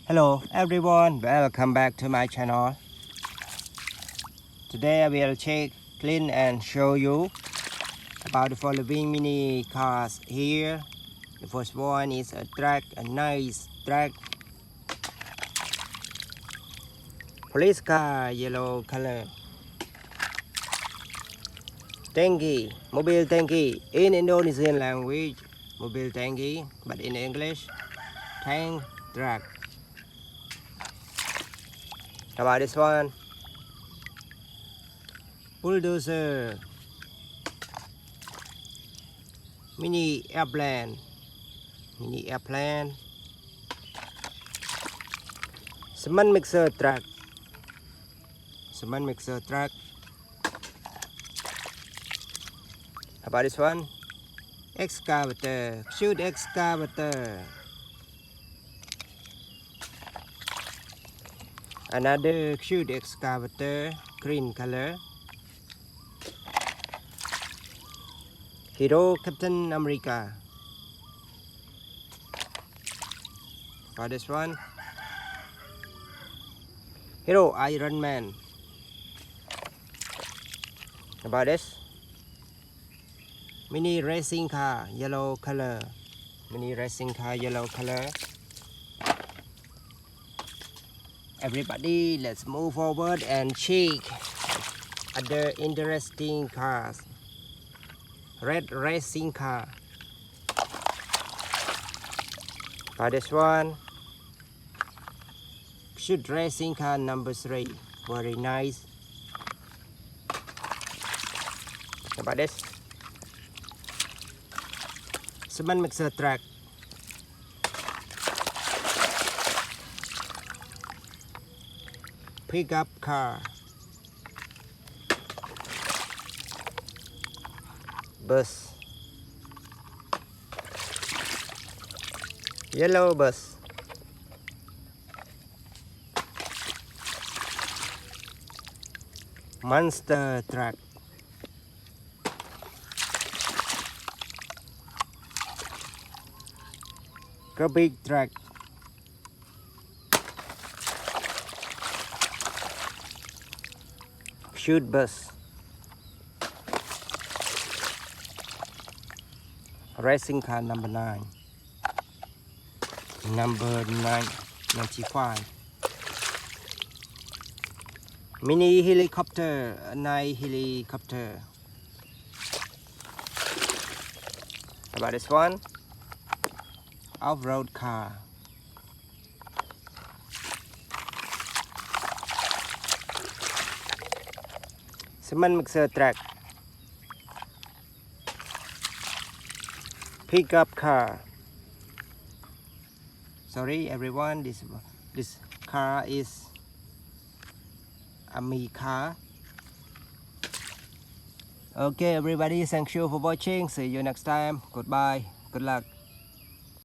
Hello everyone, welcome back to my channel. Today I will check, clean and show you about the following mini cars here. The first one is a truck, a nice truck. Police car, yellow color. Tanki, Mobil Tanki. In Indonesian language, Mobil Tanki, but in English, tank truck. How about this one? Bulldozer, mini airplane, cement mixer truck, How about this one? Excavator, shoot excavator. Another shoot excavator, green color. Hero Captain America. For this one, Hero Iron Man. About this, mini racing car, yellow color. Everybody, let's move forward and check other interesting cars. Red racing car. For this one, shoot racing car number 3, very nice. How about this? Cement mixer truck. Pickup car. Bus. Yellow bus. Monster truck. Big truck. Shoot bus. Racing car number 9. Number 95. Mini helicopter, a nice helicopter. How about this one? Off-road car. Cement mixer truck. Pickup car. Sorry everyone, this car is a me car. Okay everybody, thank you for watching. See you next time. Goodbye. Good luck.